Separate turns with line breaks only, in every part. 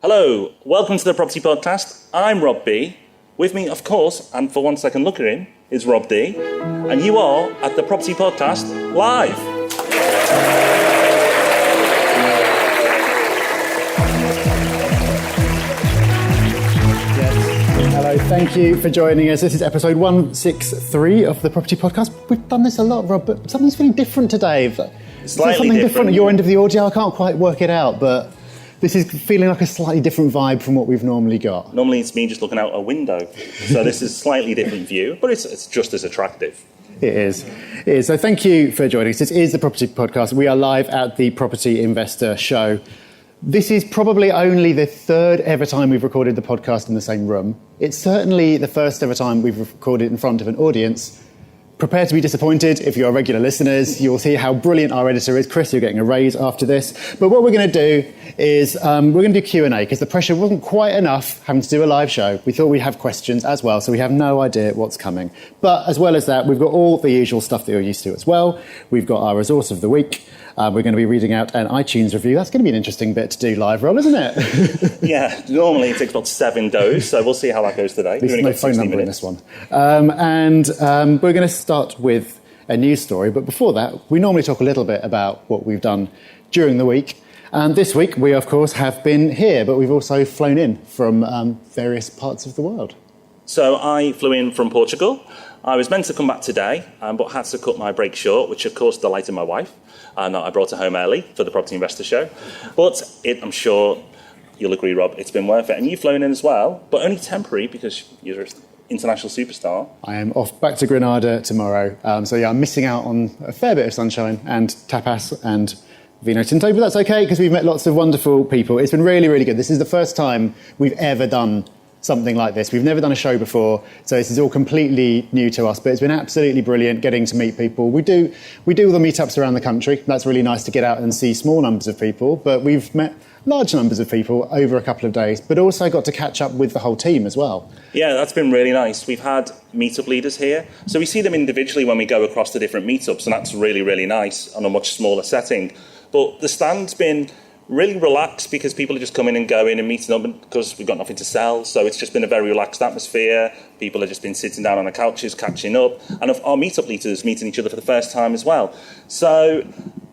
Hello, welcome to the Property Podcast. I'm Rob B. With me, of course, and for once I can look at him, is Rob D. And you are at the Property Podcast live.
Hello, thank you for joining us. This is episode 163 of the Property Podcast. We've done this a lot, Rob, but something's feeling different today.
Slightly
something different at your end of the audio. I can't quite work it out, but this is feeling like a slightly different vibe from what we've normally got.
Normally it's me just looking out a window. So this is a slightly different view, but it's just as attractive.
It is. So thank you for joining us. This is the Property Podcast. We are live at the Property Investor Show. This is probably only the third ever time we've recorded the podcast in the same room. It's certainly the first ever time we've recorded in front of an audience. Prepare to be disappointed if you're regular listeners. You'll see how brilliant our editor is. Chris, you're getting a raise after this. But what we're going to do is we're going to do Q&A because the pressure wasn't quite enough having to do a live show. We thought we'd have questions as well, so we have no idea what's coming. But as well as that, we've got all the usual stuff that you're used to as well. We've got our resource of the week. We're going to be reading out an iTunes review. That's going to be an interesting bit to do live, Rob, isn't it?
Yeah, normally it takes about 7 goes, so we'll see how that goes today.
There's no phone number in this one. We're going to start with a news story, but before that, we normally talk a little bit about what we've done during the week. And this week, we, of course, have been here, but we've also flown in from various parts of the world.
So I flew in from Portugal. I was meant to come back today, but had to cut my break short, which of course delighted my wife. And I brought her home early for the Property Investor Show. But I'm sure you'll agree, Rob, it's been worth it. And you've flown in as well, but only temporary because you're an international superstar.
I am off back to Granada tomorrow. I'm missing out on a fair bit of sunshine and tapas and Vino Tinto, but that's okay because we've met lots of wonderful people. It's been really, really good. This is the first time we've ever done something like this. We've never done a show before, so this is all completely new to us, but it's been absolutely brilliant getting to meet people. We do all the meetups around the country. That's really nice to get out and see small numbers of people, but we've met large numbers of people over a couple of days, but also got to catch up with the whole team as well.
Yeah, that's been really nice. We've had meetup leaders here, so we see them individually when we go across the different meetups, and that's really, really nice on a much smaller setting. But the stand's been really relaxed because people are just coming and going and meeting up because we've got nothing to sell. So it's just been a very relaxed atmosphere. People have just been sitting down on the couches, catching up. And our meetup leaders meeting each other for the first time as well. So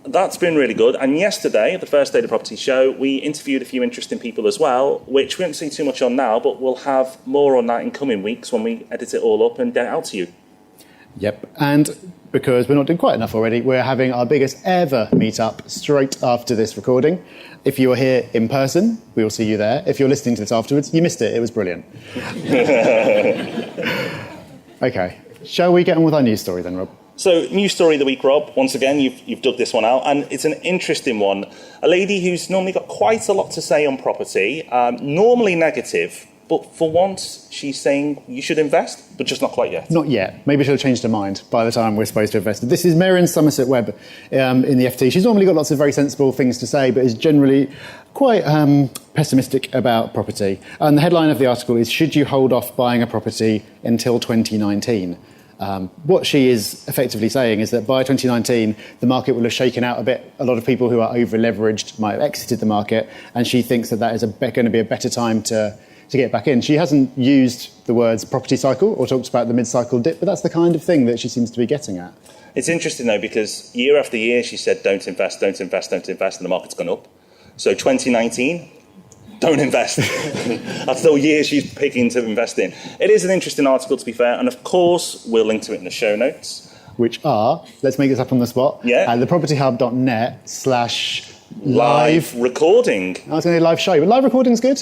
that's been really good. And yesterday, the first day of the property show, we interviewed a few interesting people as well, which we won't see too much on now, but we'll have more on that in coming weeks when we edit it all up and get it out to you.
Yep, and because we're not doing quite enough already, we're having our biggest ever meetup straight after this recording. If you are here in person, we will see you there. If you're listening to this afterwards, you missed it. It was brilliant. Okay, shall we get on with our news story then, Rob?
So, news story of the week, Rob. Once again, you've dug this one out, and it's an interesting one. A lady who's normally got quite a lot to say on property, normally negative, but for once, she's saying you should invest, but just not quite yet. Not yet.
Maybe she'll have changed her mind by the time we're supposed to invest. This is Marion Somerset-Webb in the FT. She's normally got lots of very sensible things to say, but is generally quite pessimistic about property. And the headline of the article is, "Should you hold off buying a property until 2019? What she is effectively saying is that by 2019, the market will have shaken out a bit. A lot of people who are over-leveraged might have exited the market, and she thinks that is going to be a better time to get back in. She hasn't used the words property cycle or talked about the mid-cycle dip, but that's the kind of thing that she seems to be getting at.
It's interesting, though, because year after year she said don't invest, don't invest, don't invest, and the market's gone up. So 2019, don't invest. That's the year she's picking to invest in. It is an interesting article, to be fair, and of course we'll link to it in the show notes.
Which are, let's make this up on the spot, thepropertyhub.net/live
recording.
I was going to do live show, but live recording's good.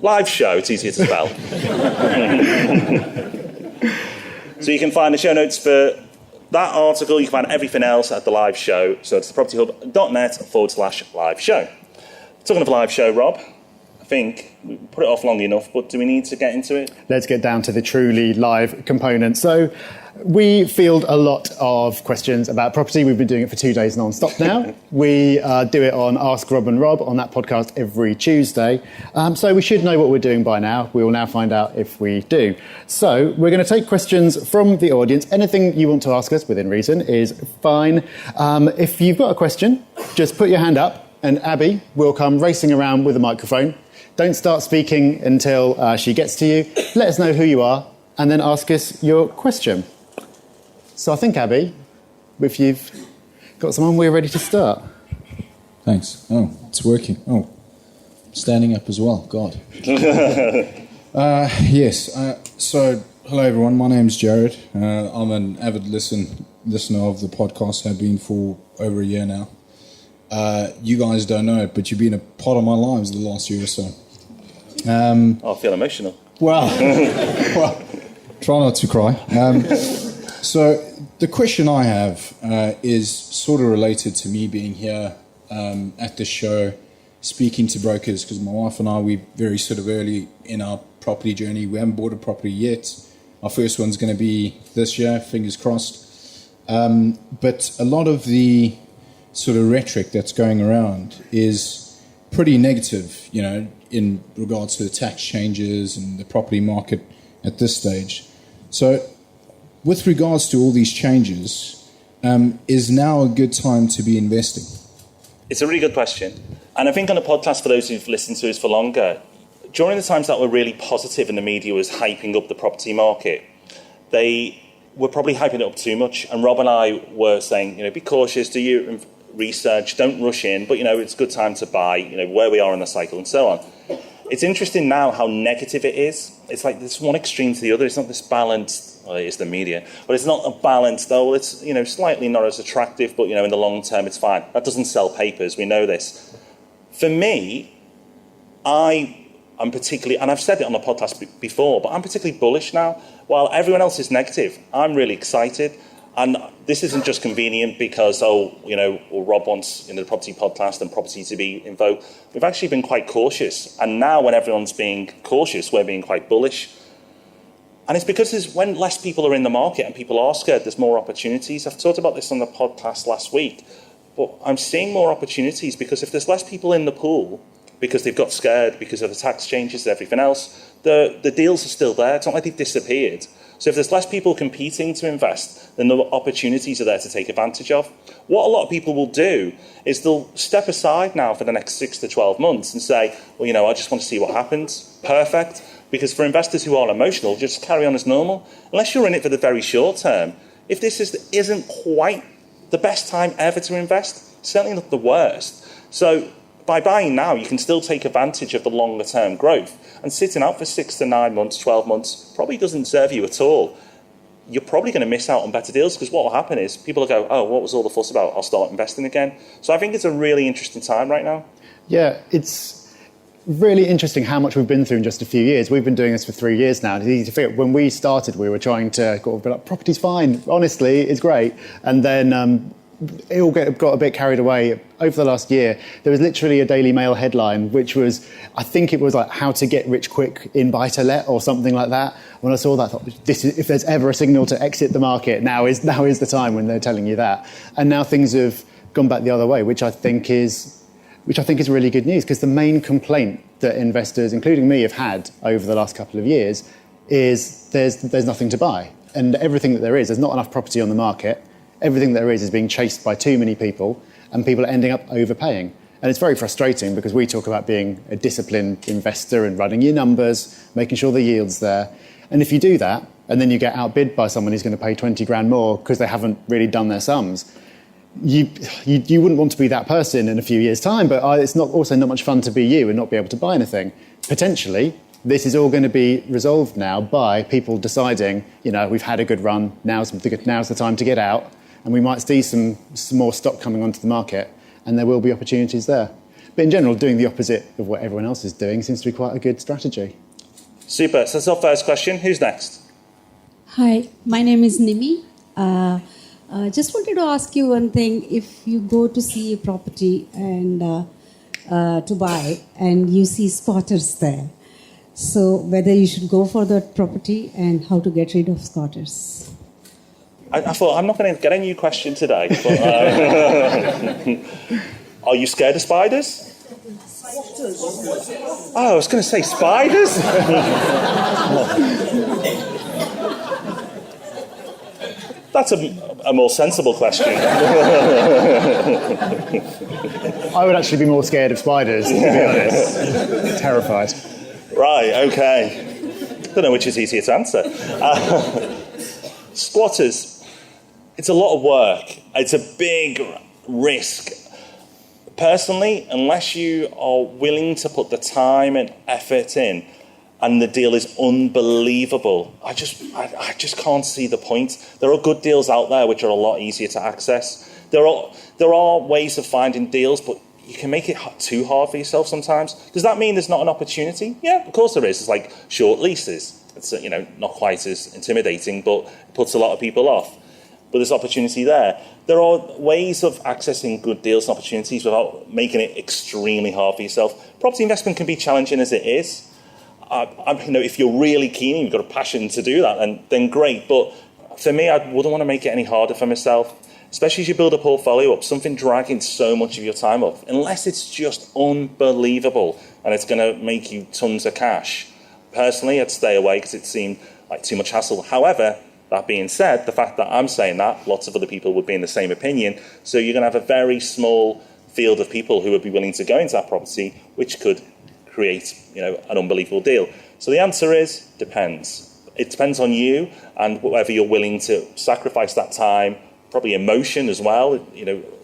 Live show, it's easier to spell. So you can find the show notes for that article. You can find everything else at the live show. So it's thepropertyhub.net/live show. Talking of live show, Rob, I think we put it off long enough, but do we need to get into it?
Let's get down to the truly live component. So we field a lot of questions about property. We've been doing it for 2 days non-stop now. We do it on Ask Rob and Rob on that podcast every Tuesday. So we should know what we're doing by now. We will now find out if we do. So we're going to take questions from the audience. Anything you want to ask us within reason is fine. If you've got a question, just put your hand up. and Abby will come racing around with a microphone. Don't start speaking until she gets to you. Let us know who you are and then ask us your question. So I think, Abby, if you've got someone, we're ready to start.
Thanks. Oh, it's working. Oh, standing up as well. God. Yes. So, hello everyone. My name's Jared. I'm an avid listener of the podcast. Have been for over a year now. You guys don't know it, but you've been a part of my lives the last year or so.
I feel emotional.
Well, try not to cry. So the question I have is sort of related to me being here at the show, speaking to brokers, because my wife and I, we're very sort of early in our property journey. We haven't bought a property yet. Our first one's going to be this year, fingers crossed. But a lot of the sort of rhetoric that's going around is pretty negative, you know, in regards to the tax changes and the property market at this stage. So with regards to all these changes, is now a good time to be investing?
It's a really good question. And I think on the podcast, for those who've listened to us for longer, during the times that were really positive and the media was hyping up the property market, they were probably hyping it up too much. And Rob and I were saying, you know, be cautious, do your research, don't rush in, but, you know, it's a good time to buy, you know, where we are in the cycle and so on. It's interesting now how negative it is. It's like this one extreme to the other. It's not this balanced, well, it is the media, but it's not a balanced, though. It's, you know, slightly not as attractive, but, you know, in the long term, it's fine. That doesn't sell papers. We know this. For me, I'm particularly, and I've said it on the podcast before, but I'm particularly bullish now. While everyone else is negative, I'm really excited. And this isn't just convenient because, Rob wants, the property podcast and property to be in vogue. We've actually been quite cautious. And now when everyone's being cautious, we're being quite bullish. And it's because when less people are in the market and people are scared, there's more opportunities. I've talked about this on the podcast last week. But I'm seeing more opportunities because if there's less people in the pool, because they've got scared because of the tax changes and everything else, the deals are still there. It's not like they've disappeared. So if there's less people competing to invest, then the opportunities are there to take advantage of. What a lot of people will do is they'll step aside now for the next 6 to 12 months and say, well, I just want to see what happens. Perfect. Because for investors who are emotional, just carry on as normal. Unless you're in it for the very short term. If this isn't quite the best time ever to invest, certainly not the worst. So by buying now, you can still take advantage of the longer term growth. And sitting out for 6 to 9 months, 12 months, probably doesn't serve you at all. You're probably going to miss out on better deals because what will happen is people will go, oh, what was all the fuss about? I'll start investing again. So I think it's a really interesting time right now.
Yeah, it's really interesting how much we've been through in just a few years. We've been doing this for 3 years now. It's easy to figure. When we started, we were trying to be like, property's fine. Honestly, it's great. And then it all got a bit carried away. Over the last year, there was literally a Daily Mail headline, which was, I think it was like how to get rich quick in buy-to-let or something like that. When I saw that, I thought, if there's ever a signal to exit the market, now is the time when they're telling you that. And now things have gone back the other way, which I think is really good news, because the main complaint that investors, including me, have had over the last couple of years is there's nothing to buy. And everything that there is, there's not enough property on the market. Everything there is being chased by too many people, and people are ending up overpaying. And it's very frustrating because we talk about being a disciplined investor and running your numbers, making sure the yield's there. And if you do that, and then you get outbid by someone who's going to pay 20 grand more because they haven't really done their sums, you wouldn't want to be that person in a few years' time, but it's also not much fun to be you and not be able to buy anything. Potentially, this is all going to be resolved now by people deciding, we've had a good run, now's the time to get out. And we might see some more stock coming onto the market, and there will be opportunities there. But in general, doing the opposite of what everyone else is doing seems to be quite a good strategy.
Super. So that's our first question. Who's next?
Hi, my name is Nimi. Just wanted to ask you one thing. If you go to see a property and to buy, and you see squatters there, so whether you should go for that property and how to get rid of squatters.
I thought, I'm not going to get a new question today. But, are you scared of spiders? Oh, I was going to say spiders? That's a more sensible question.
I would actually be more scared of spiders, to be honest. Terrified.
Right, okay. Don't know which is easier to answer. Squatters, it's a lot of work. It's a big risk. Personally, unless you are willing to put the time and effort in, and the deal is unbelievable, I just can't see the point. There are good deals out there which are a lot easier to access. There are ways of finding deals, but you can make it too hard for yourself sometimes. Does that mean there's not an opportunity? Yeah, of course there is. It's like short leases. It's not quite as intimidating, but it puts a lot of people off. But there's opportunity there. There are ways of accessing good deals and opportunities without making it extremely hard for yourself. Property investment can be challenging as it is. If you're really keen and you've got a passion to do that, then great. But for me, I wouldn't want to make it any harder for myself. Especially as you build a portfolio up, something dragging so much of your time up, unless it's just unbelievable and it's going to make you tons of cash. Personally, I'd stay away because it seemed like too much hassle. However, that being said, the fact that I'm saying that, lots of other people would be in the same opinion. So you're going to have a very small field of people who would be willing to go into that property, which could create, an unbelievable deal. So the answer is depends. It depends on you and whether you're willing to sacrifice that time, probably emotion as well.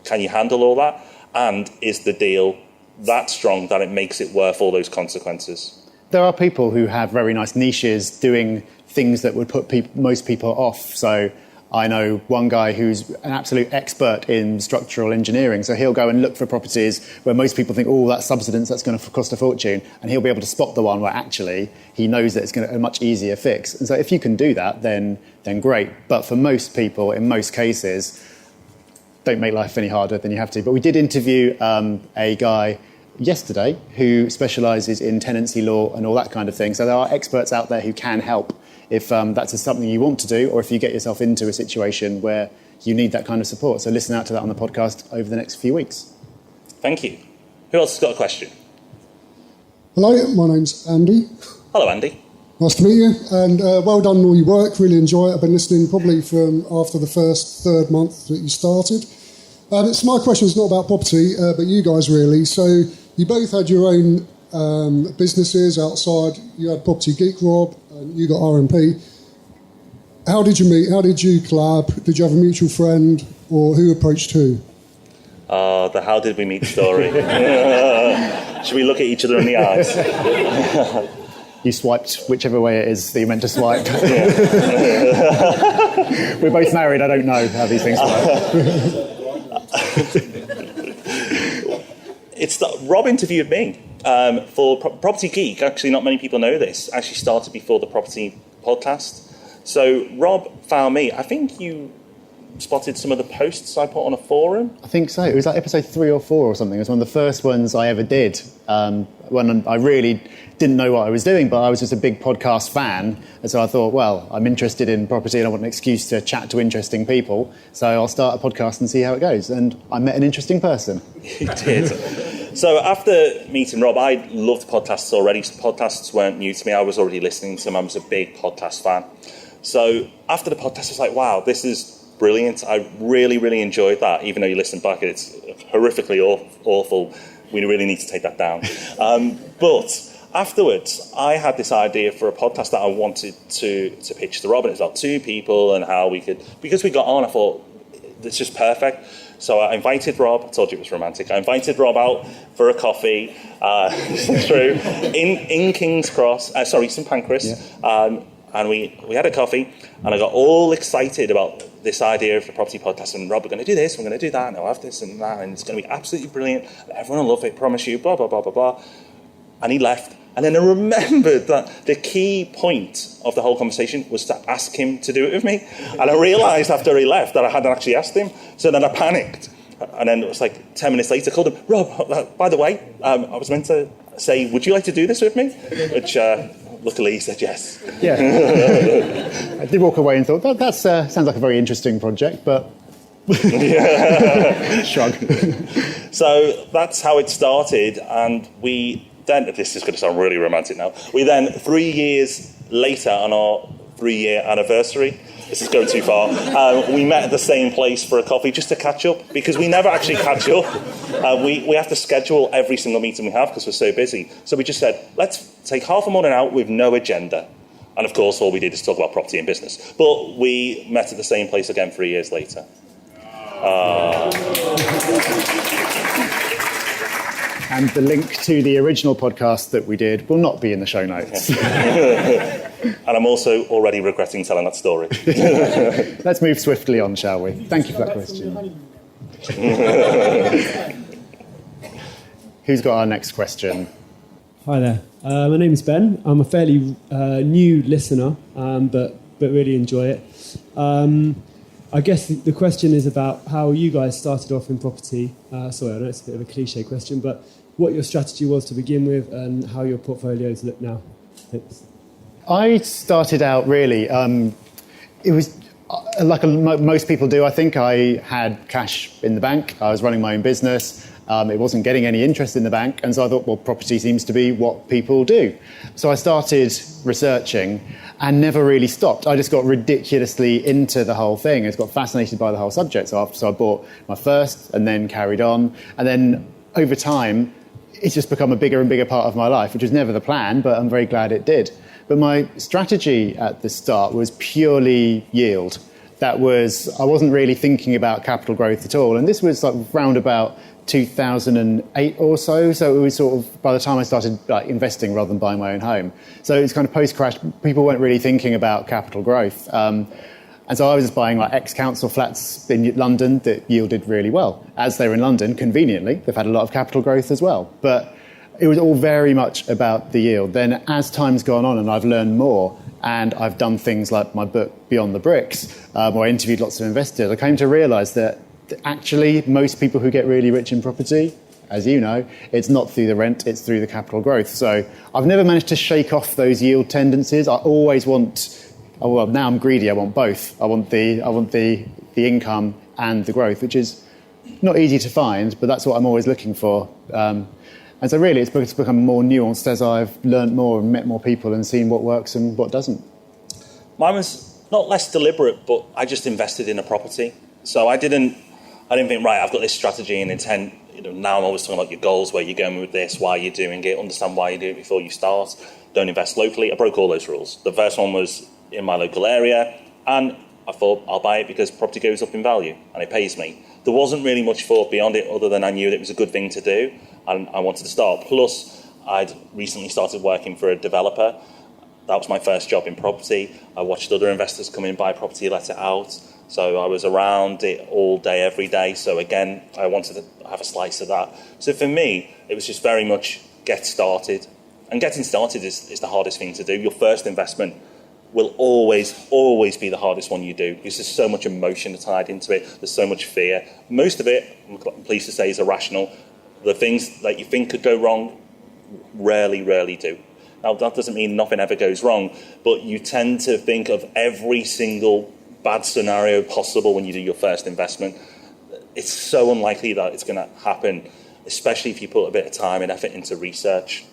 Can you handle all that? And is the deal that strong that it makes it worth all those consequences?
There are people who have very nice niches doing things that would put most people off. So I know one guy who's an absolute expert in structural engineering. So he'll go and look for properties where most people think, oh, that's subsidence, that's going to cost a fortune. And he'll be able to spot the one where actually he knows that it's going to be a much easier fix. And so if you can do that, then great. But for most people, in most cases, don't make life any harder than you have to. But we did interview a guy yesterday who specialises in tenancy law and all that kind of thing. So there are experts out there who can help if that's something you want to do, or if you get yourself into a situation where you need that kind of support. So listen out to that on the podcast over the next few weeks.
Thank you. Who else has got a question?
Hello, my name's Andy.
Hello, Andy.
Nice to meet you, and well done on all your work. Really enjoy it. I've been listening probably from after the third month that you started. So my question is not about property, but you guys really. So you both had your own businesses outside. You had Property Geek, Rob, and you got RMP. How did you meet? How did you collab? Did you have a mutual friend, or who approached who?
The how did we meet story. Should we look at each other in the eyes?
You swiped whichever way it is that you meant to swipe. We're both married. I don't know how these things work.
Rob interviewed me for Property Geek. Actually, not many people know this. Actually started before the Property podcast. So Rob found me. I think you spotted some of the posts I put on a forum.
I think so. It was like episode 3 or 4 or something. It was one of the first ones I ever did. When I really didn't know what I was doing, but I was just a big podcast fan. And so I thought, well, I'm interested in property and I want an excuse to chat to interesting people. So I'll start a podcast and see how it goes. And I met an interesting person.
You did. So after meeting Rob, I loved podcasts already. Podcasts weren't new to me. I was already listening to them. I was a big podcast fan. So after the podcast, I was like, wow, this is brilliant. I really, really enjoyed that. Even though you listen back, it's horrifically awful. We really need to take that down. But afterwards, I had this idea for a podcast that I wanted to pitch to Rob. And it was about 2 people and how we could... Because we got on, I thought, it's just perfect. So I invited Rob. I told you it was romantic. I invited Rob out for a coffee. It's true. In King's Cross. St Pancras. Yeah. And we had a coffee, and I got all excited about this idea of the property podcast. And Rob, we're going to do this, we're going to do that, and I'll have this and that, and it's going to be absolutely brilliant. Everyone will love it, promise you, blah, blah, blah, blah, blah. And he left. And then I remembered that the key point of the whole conversation was to ask him to do it with me. And I realised after he left that I hadn't actually asked him. So then I panicked. And then it was like 10 minutes later, I called him, Rob, by the way, I was meant to say, would you like to do this with me? Which... luckily, he said yes.
Yeah. I did walk away and thought, that sounds like a very interesting project, but... Shrug.
So that's how it started, and we then... This is going to sound really romantic now. We then, 3 years later, on our 3-year anniversary. This is going too far. We met at the same place for a coffee just to catch up, because we never actually catch up. We have to schedule every single meeting we have because we're so busy. So we just said, let's take half a morning out with no agenda. And of course, all we did is talk about property and business. But we met at the same place again 3 years later.
And the link to the original podcast that we did will not be in the show notes.
And I'm also already regretting telling that story.
Let's move swiftly on, shall we? Thank you for that question. Who's got our next question?
Hi there. My name is Ben. I'm a fairly new listener, but really enjoy it. I guess the question is about how you guys started off in property. Sorry, I know it's a bit of a cliche question, but what your strategy was to begin with and how your portfolios look now. Thanks.
I started out really, it was like most people do, I think. I had cash in the bank. I was running my own business. It wasn't getting any interest in the bank. And so I thought, well, property seems to be what people do. So I started researching and never really stopped. I just got ridiculously into the whole thing. I just got fascinated by the whole subject. So I bought my first and then carried on. And then over time, it's just become a bigger and bigger part of my life, which was never the plan, but I'm very glad it did. But my strategy at the start was purely yield. I wasn't really thinking about capital growth at all. And this was like round about 2008 or so. So it was sort of by the time I started investing rather than buying my own home. So it's kind of post-crash. People weren't really thinking about capital growth. And so I was just buying like ex-council flats in London that yielded really well. As they were in London, conveniently, they've had a lot of capital growth as well. But it was all very much about the yield. Then as time's gone on and I've learned more and I've done things like my book Beyond the Bricks, where I interviewed lots of investors, I came to realise that actually most people who get really rich in property, as you know, it's not through the rent, it's through the capital growth. So I've never managed to shake off those yield tendencies. I always want, well, now I'm greedy, I want both. I want the income and the growth, which is not easy to find, but that's what I'm always looking for. And so really it's become more nuanced as I've learned more and met more people and seen what works and what doesn't.
Mine was not less deliberate, but I just invested in a property. So I didn't think, right, I've got this strategy and intent. Now I'm always talking about your goals, where you're going with this, why you're doing it, understand why you do it before you start. Don't invest locally. I broke all those rules. The first one was in my local area, and I thought I'll buy it because property goes up in value and it pays me. There wasn't really much thought beyond it other than I knew that it was a good thing to do and I wanted to start. Plus, I'd recently started working for a developer. That was my first job in property. I watched other investors come in, buy property, let it out. So I was around it all day, every day. So again, I wanted to have a slice of that. So for me, it was just very much get started. And getting started is the hardest thing to do. Your first investment will always be the hardest one you do because there's so much emotion tied into it. There's so much fear. Most of it, I'm pleased to say, is irrational. The things that you think could go wrong rarely do. Now, that doesn't mean nothing ever goes wrong, but you tend to think of every single bad scenario possible when you do your first investment. It's so unlikely that it's going to happen, especially if you put a bit of time and effort into research.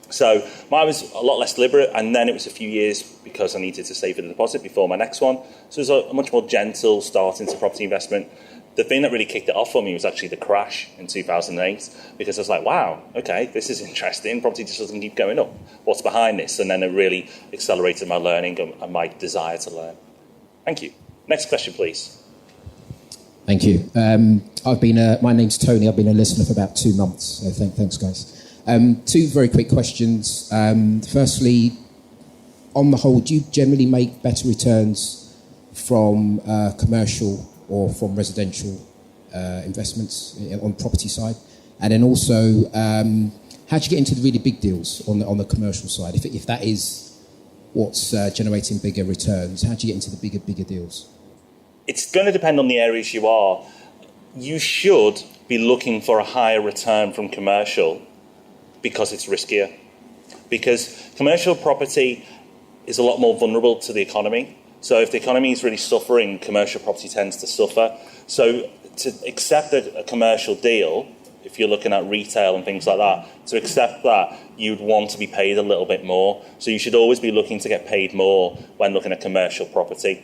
So mine was a lot less deliberate, and then it was a few years because I needed to save for the deposit before my next one. So it was a much more gentle start into property investment. The thing that really kicked it off for me was actually the crash in 2008, because I was like, wow, okay, this is interesting. Property just doesn't keep going up. What's behind this? And then it really accelerated my learning and my desire to learn. Thank you. Next question, please.
Thank you. My name's Tony. I've been a listener for about 2 months. So thanks, guys. 2 very quick questions. Firstly, on the whole, do you generally make better returns from commercial or from residential investments on property side? And then also, how do you get into the really big deals on the commercial side? If that is what's generating bigger returns, how do you get into the bigger deals?
It's going to depend on the areas you are. You should be looking for a higher return from commercial because it's riskier. Because commercial property is a lot more vulnerable to the economy. So if the economy is really suffering, commercial property tends to suffer. So to accept a commercial deal, if you're looking at retail and things like that, to accept that, you'd want to be paid a little bit more. So you should always be looking to get paid more when looking at commercial property.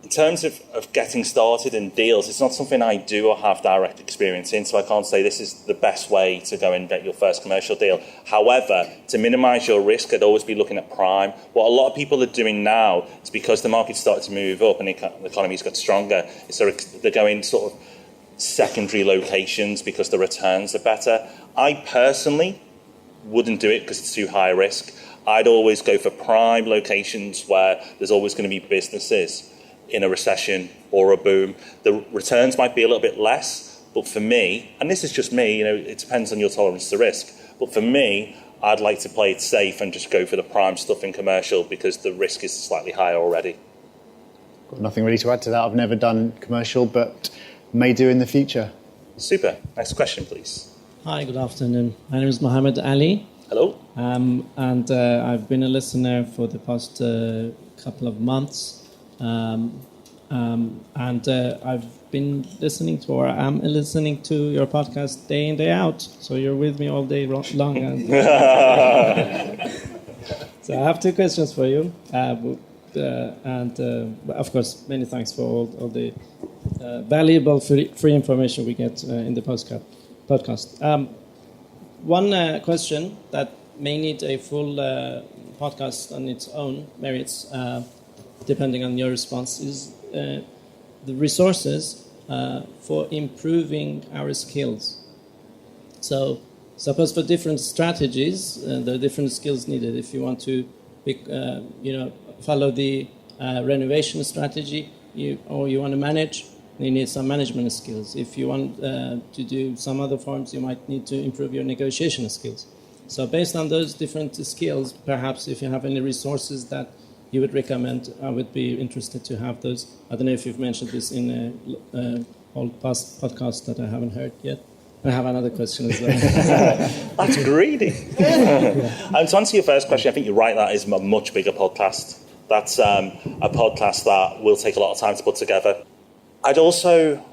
In terms of getting started in deals, it's not something I do or have direct experience in, so I can't say this is the best way to go and get your first commercial deal. However, to minimise your risk, I'd always be looking at prime. What a lot of people are doing now is because the market's started to move up and the economy's got stronger, so they're going sort of secondary locations because the returns are better. I personally wouldn't do it because it's too high risk. I'd always go for prime locations where there's always going to be businesses in a recession or a boom. The returns might be a little bit less, but for me, and this is just me, it depends on your tolerance to risk, but for me, I'd like to play it safe and just go for the prime stuff in commercial because the risk is slightly higher already.
Got nothing really to add to that. I've never done commercial, but may do in the future.
Super. Next question, please.
Hi, good afternoon. My name is Mohammed Ali.
Hello.
And I've been a listener for the past couple of months. I've been listening to, or I'm listening to your podcast day in, day out. So you're with me all day long. So I have two questions for you. Of course, many thanks for all the valuable free information we get in the podcast. One question that may need a full podcast on its own merits, depending on your response, is the resources for improving our skills. So suppose for different strategies, there are different skills needed. If you want to follow the renovation strategy, or you want to manage, you need some management skills. If you want to do some other forms, you might need to improve your negotiation skills. So based on those different skills, perhaps if you have any resources that you would recommend, I would be interested to have those. I don't know if you've mentioned this in a old past podcast that I haven't heard yet. I have another question as well.
That's greedy. To answer your first question, I think you're right, that is a much bigger podcast. That's a podcast that will take a lot of time to put together. I'd also,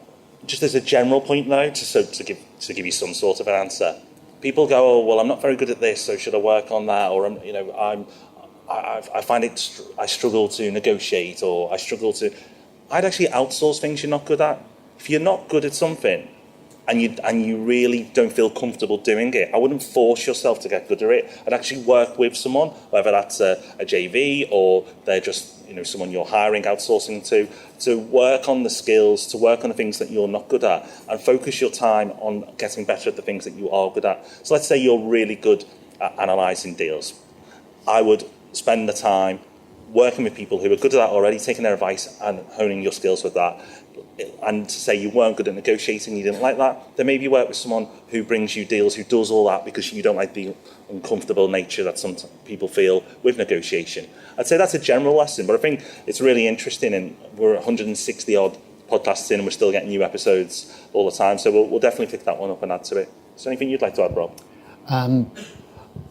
just as a general point though, to give you some sort of an answer, people go, oh, well, I'm not very good at this, so should I work on that? Or, I find I struggle to negotiate, or I'd actually outsource things you're not good at. If you're not good at something, and you really don't feel comfortable doing it, I wouldn't force yourself to get good at it. I'd actually work with someone, whether that's a JV or they're just someone you're hiring, outsourcing to work on the skills, to work on the things that you're not good at, and focus your time on getting better at the things that you are good at. So let's say you're really good at analysing deals. I would spend the time working with people who are good at that already, taking their advice and honing your skills with that. And to say you weren't good at negotiating, you didn't like that, then maybe work with someone who brings you deals, who does all that because you don't like the uncomfortable nature that some people feel with negotiation. I'd say that's a general lesson, but I think it's really interesting, and we're 160 odd podcasts in and we're still getting new episodes all the time, so we'll definitely pick that one up and add to it. Is there anything you'd like to add, Rob?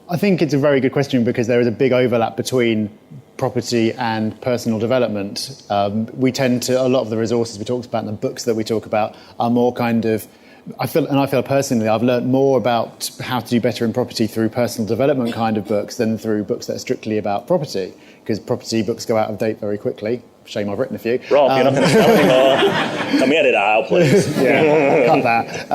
I think it's a very good question because there is a big overlap between property and personal development. We tend to, a lot of the resources we talked about and the books that we talk about are more kind of, I feel personally, I've learned more about how to do better in property through personal development kind of books than through books that are strictly about property, because property books go out of date very quickly. Shame I've written a few.
Rob, you're not going to spell anymore. Can we edit that out, please?
Yeah, cut that.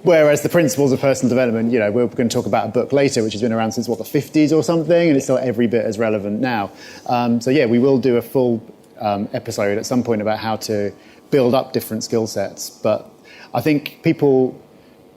Whereas the principles of personal development, we're going to talk about a book later, which has been around since, the 50s or something, and it's still every bit as relevant now. We will do a full episode at some point about how to build up different skill sets. But I think people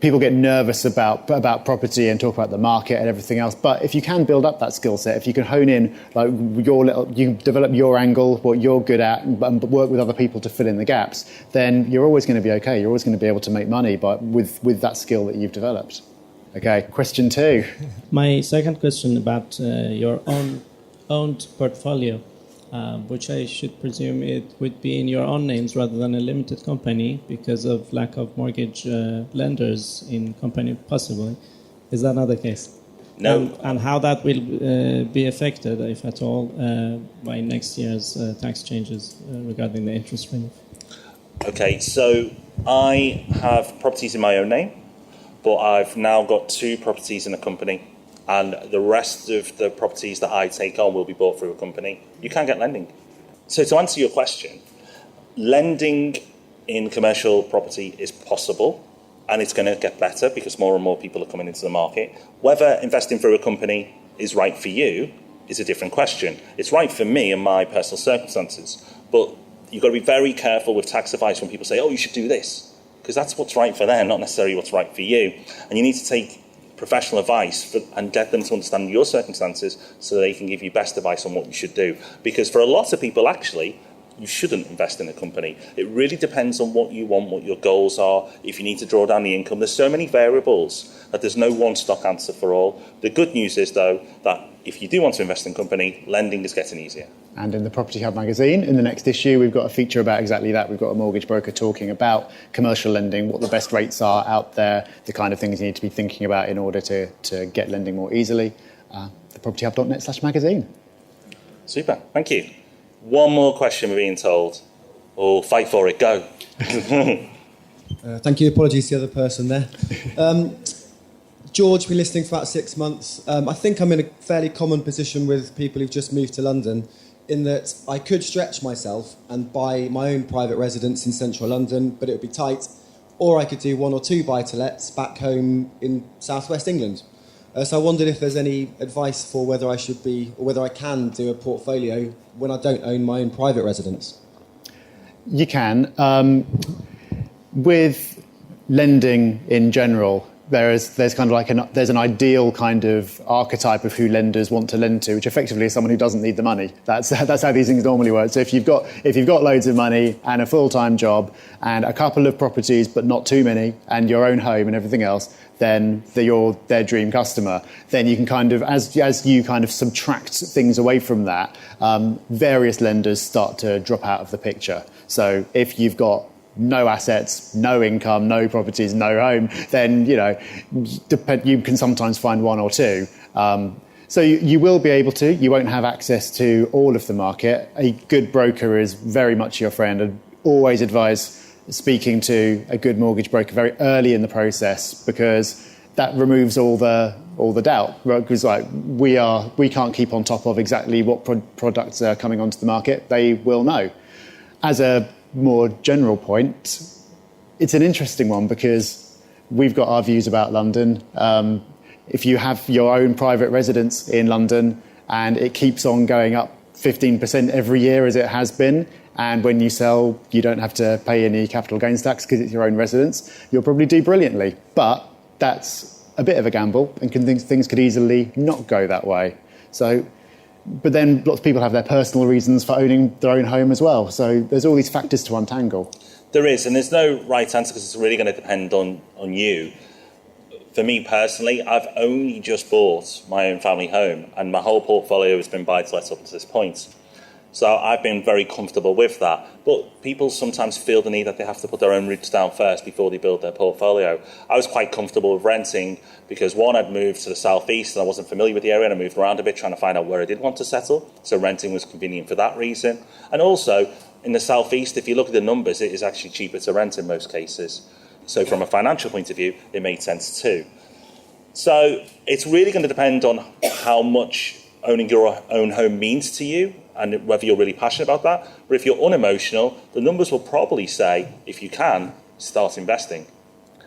get nervous about property and talk about the market and everything else. But if you can build up that skill set, if you can hone in, you develop your angle, what you're good at, and work with other people to fill in the gaps, then you're always going to be okay. You're always going to be able to make money, but with that skill that you've developed. Okay, question 2.
My second question about your owned portfolio, which I should presume it would be in your own names rather than a limited company because of lack of mortgage lenders in company possibly. Is that not the case?
No.
And how that will be affected, if at all, by next year's tax changes regarding the interest rate?
Okay, so I have properties in my own name. but I've now got 2 properties in a company, and the rest of the properties that I take on will be bought through a company. You can get lending. So to answer your question, lending in commercial property is possible, and it's going to get better because more and more people are coming into the market. Whether investing through a company is right for you is a different question. It's right for me and my personal circumstances, but you've got to be very careful with tax advice when people say, oh, you should do this, because that's what's right for them, not necessarily what's right for you. And you need to take professional advice and get them to understand your circumstances so they can give you best advice on what you should do. Because for a lot of people, actually, you shouldn't invest in a company. It really depends on what you want, what your goals are, if you need to draw down the income. There's so many variables that there's no one stock answer for all. The good news is, though, that if you do want to invest in a company, lending is getting easier.
And in the Property Hub magazine, in the next issue, we've got a feature about exactly that. We've got a mortgage broker talking about commercial lending, what the best rates are out there, the kind of things you need to be thinking about in order to get lending more easily. thepropertyhub.net/magazine.
Super, thank you. One more question we're being told. Oh, fight for it, go.
Thank you. Apologies to the other person there. George, been listening for about 6 months. I think I'm in a fairly common position with people who've just moved to London, in that I could stretch myself and buy my own private residence in central London, but it would be tight, or I could do 1 or 2 buy-to-lets back home in southwest England. So I wondered if there's any advice for whether I should be, or whether I can do a portfolio when I don't own my own private residence.
You can. With lending in general, there's kind of like there's an ideal kind of archetype of who lenders want to lend to, which effectively is someone who doesn't need the money. That's how these things normally work. So if you've got loads of money and a full-time job and a couple of properties but not too many, and your own home and everything else, then you're their dream customer. Then you can kind of, as you kind of subtract things away from that, various lenders start to drop out of the picture. So if you've got no assets, no income, no properties, no home, then you can sometimes find 1 or 2. So you will be able to. You won't have access to all of the market. A good broker is very much your friend. I'd always advise speaking to a good mortgage broker very early in the process, because that removes all the doubt. Right? Because we can't keep on top of exactly what products are coming onto the market. They will know. As a more general point, it's an interesting one because we've got our views about London. If you have your own private residence in London and it keeps on going up 15% every year as it has been, and when you sell, you don't have to pay any capital gains tax because it's your own residence, you'll probably do brilliantly. But that's a bit of a gamble, and things could easily not go that way. But then lots of people have their personal reasons for owning their own home as well. So there's all these factors to untangle.
There is, and there's no right answer because it's really going to depend on you. For me personally, I've only just bought my own family home, and my whole portfolio has been buy-to-let up to this point. So I've been very comfortable with that. But people sometimes feel the need that they have to put their own roots down first before they build their portfolio. I was quite comfortable with renting because, one, I'd moved to the southeast and I wasn't familiar with the area, and I moved around a bit trying to find out where I did want to settle. So renting was convenient for that reason. And also, in the southeast, if you look at the numbers, it is actually cheaper to rent in most cases. So from a financial point of view, it made sense too. So it's really going to depend on how much owning your own home means to you and whether you're really passionate about that. But if you're unemotional, the numbers will probably say, if you can, start investing.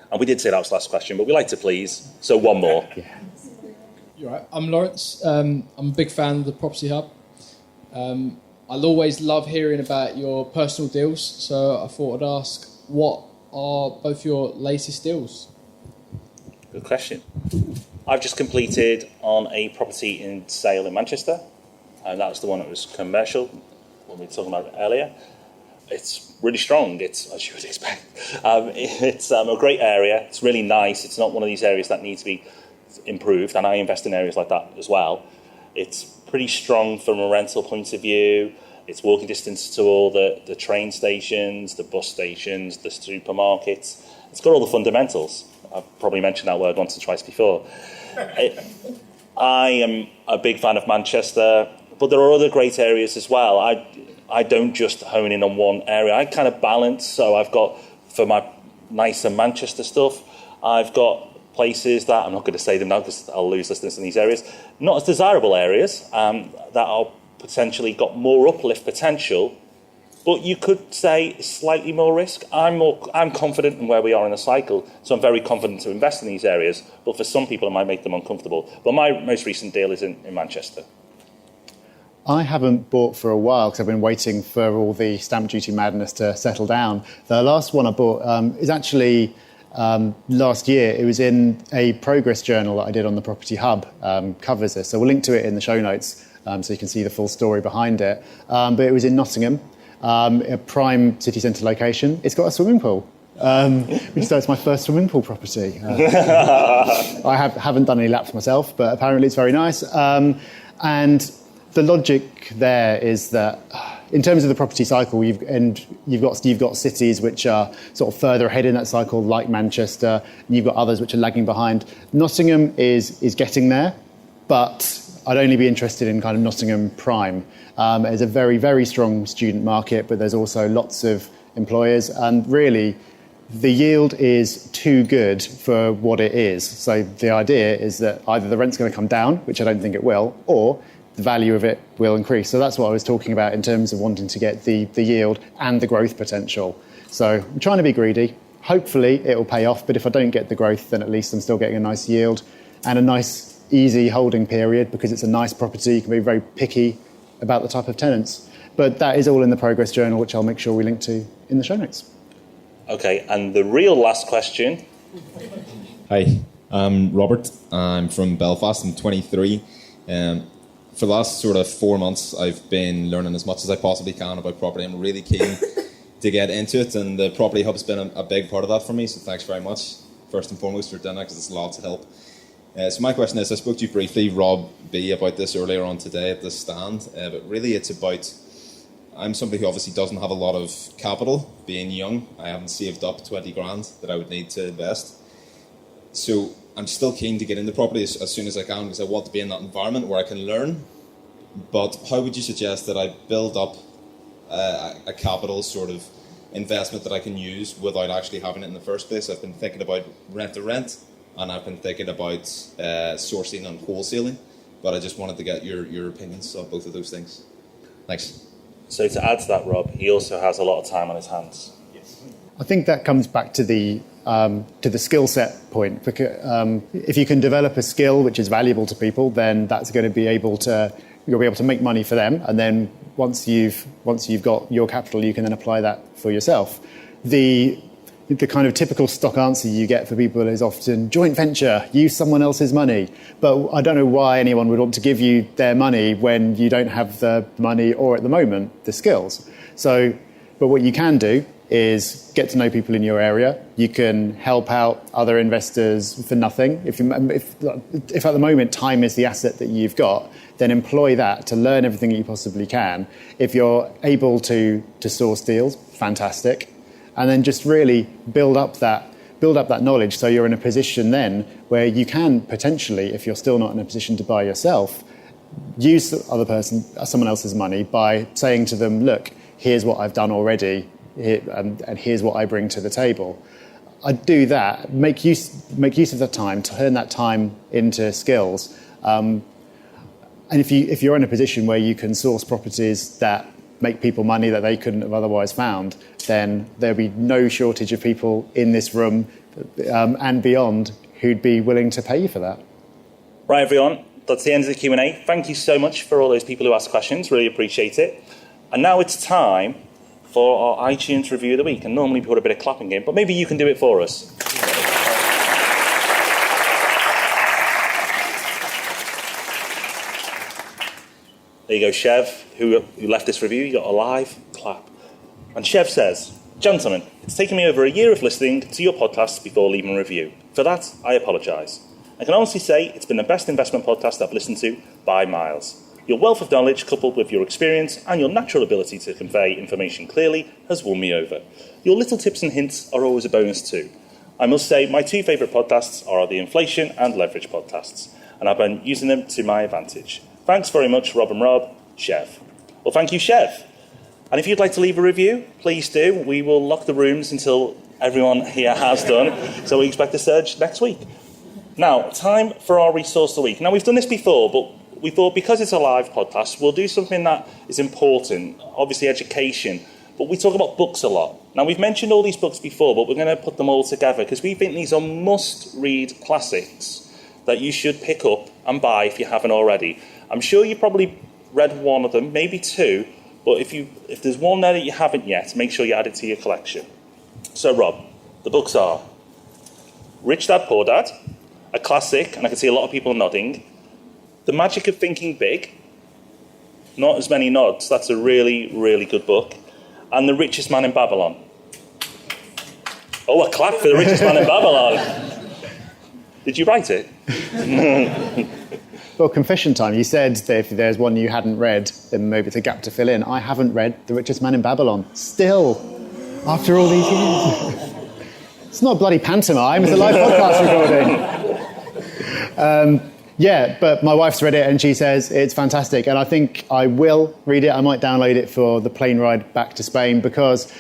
And we did say that was the last question, but we like to please. So one more.
Yeah.
You're right. I'm Lawrence. I'm a big fan of the Property Hub. I'll always love hearing about your personal deals. So I thought I'd ask, what are both your latest deals?
Good question. I've just completed on a property in sale in Manchester, and that was the one that was commercial, when we were talking about it earlier. It's really strong, it's as you would expect. It's a great area, it's really nice. It's not one of these areas that need to be improved, and I invest in areas like that as well. It's pretty strong from a rental point of view. It's walking distance to all the train stations, the bus stations, the supermarkets. It's got all the fundamentals. I've probably mentioned that word once or twice before. I am a big fan of Manchester, but there are other great areas as well. I don't just hone in on one area. I kind of balance. So I've got, for my nicer Manchester stuff, I've got places that, I'm not going to say them now because I'll lose listeners in these areas, not as desirable areas that are potentially got more uplift potential, but you could say slightly more risk. I'm confident in where we are in the cycle, so I'm very confident to invest in these areas, but for some people it might make them uncomfortable. But my most recent deal is in Manchester.
I haven't bought for a while because I've been waiting for all the stamp duty madness to settle down. The last one I bought is actually last year. It was in a progress journal that I did on the Property Hub, covers this. So we'll link to it in the show notes so you can see the full story behind it. But it was in Nottingham, a prime city centre location. It's got a swimming pool. So it's my first swimming pool property. I haven't done any laps myself, but apparently it's very nice. And the logic there is that in terms of the property cycle, you've got cities which are sort of further ahead in that cycle, like Manchester, and you've got others which are lagging behind. Nottingham is getting there, but I'd only be interested in kind of Nottingham prime. There's a very, very strong student market, but there's also lots of employers, and really the yield is too good for what it is. So the idea is that either the rent's going to come down, which I don't think it will, or the value of it will increase. So that's what I was talking about in terms of wanting to get the yield and the growth potential. So I'm trying to be greedy. Hopefully it will pay off, but if I don't get the growth, then at least I'm still getting a nice yield and a nice, easy holding period because it's a nice property. You can be very picky about the type of tenants. But that is all in the progress journal, which I'll make sure we link to in the show notes.
Okay, and the real last question.
Hi, I'm Robert. I'm from Belfast. I'm 23. For the last sort of 4 months, I've been learning as much as I possibly can about property. I'm really keen to get into it, and the Property Hub's been a big part of that for me, so thanks very much, first and foremost, for doing that, because it's lots of help. So my question is, I spoke to you briefly, Rob B, about this earlier on today at the stand, but really it's about, I'm somebody who obviously doesn't have a lot of capital, being young. I haven't saved up 20 grand that I would need to invest. So I'm still keen to get into property as soon as I can because I want to be in that environment where I can learn. But how would you suggest that I build up a capital sort of investment that I can use without actually having it in the first place? I've been thinking about rent-to-rent, and I've been thinking about sourcing and wholesaling, but I just wanted to get your opinions on both of those things. Thanks.
So to add to that, Rob, he also has a lot of time on his hands.
I think that comes back to the skill set point. Because, if you can develop a skill which is valuable to people, then that's going to be able to you'll be able to make money for them. And then once you've got your capital, you can then apply that for yourself. The kind of typical stock answer you get for people is often joint venture, use someone else's money. But I don't know why anyone would want to give you their money when you don't have the money or at the moment the skills. So, but what you can do is get to know people in your area. You can help out other investors for nothing. If at the moment time is the asset that you've got, then employ that to learn everything that you possibly can. If you're able to source deals, fantastic. And then just really build up that knowledge so you're in a position then where you can potentially, if you're still not in a position to buy yourself, use someone else's money by saying to them, look, here's what I've done already, and here's what I bring to the table. I'd do that, make use of that time, turn that time into skills. And if you're in a position where you can source properties that make people money that they couldn't have otherwise found, then there'll be no shortage of people in this room and beyond who'd be willing to pay you for that.
Right, everyone, that's the end of the Q&A. Thank you so much for all those people who asked questions. Really appreciate it. And now it's time for our iTunes review of the week. And normally we put a bit of clapping in, but maybe you can do it for us. There you go, Chev, who left this review. You got a live clap. And Chev says, gentlemen, it's taken me over a year of listening to your podcasts before leaving a review. For that, I apologise. I can honestly say it's been the best investment podcast I've listened to by miles. Your wealth of knowledge, coupled with your experience and your natural ability to convey information clearly, has won me over. Your little tips and hints are always a bonus too. I must say my two favourite podcasts are the inflation and leverage podcasts, and I've been using them to my advantage. Thanks very much, Rob and Rob. Chev. Well, thank you, Chev. And if you'd like to leave a review, please do. We will lock the rooms until everyone here has done. So we expect a surge next week. Now, time for our resource of the week. Now, we've done this before, but we thought because it's a live podcast, we'll do something that is important, obviously education, but we talk about books a lot. Now, we've mentioned all these books before, but we're going to put them all together because we think these are must-read classics that you should pick up and buy if you haven't already. I'm sure you probably read one of them, maybe two, but if there's one there that you haven't yet, make sure you add it to your collection. So, Rob, the books are Rich Dad, Poor Dad, a classic, and I can see a lot of people nodding. The Magic of Thinking Big, not as many nods, that's a really, really good book. And The Richest Man in Babylon. Oh, a clap for The Richest Man in Babylon. Did you write it?
Well, confession time. You said that if there's one you hadn't read, then maybe it's a gap to fill in. I haven't read The Richest Man in Babylon. Still, after all these years. It's not a bloody pantomime, it's a live podcast recording. Yeah, but my wife's read it and she says it's fantastic. And I think I will read it. I might download it for the plane ride back to Spain because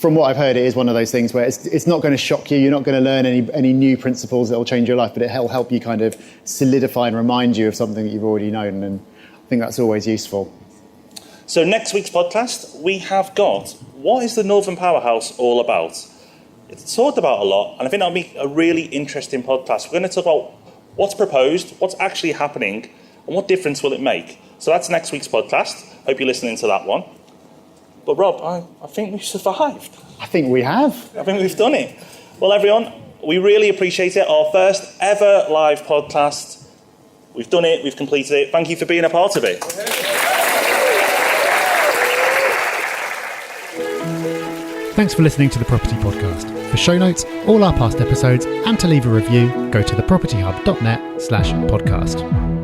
from what I've heard, it is one of those things where it's not going to shock you. You're not going to learn any new principles that will change your life, but it'll help you kind of solidify and remind you of something that you've already known. And I think that's always useful.
So next week's podcast, we have got What is the Northern Powerhouse All About? It's talked about a lot, and I think that'll be a really interesting podcast. We're going to talk about what's proposed, what's actually happening, and what difference will it make. So that's next week's podcast. Hope you're listening to that one. But Rob, I think we've survived.
I think we have.
I think we've done it. Well, everyone, we really appreciate it. Our first ever live podcast. We've done it. We've completed it. Thank you for being a part of it.
Thanks for listening to The Property Podcast. For show notes, all our past episodes, and to leave a review, go to thepropertyhub.net/podcast.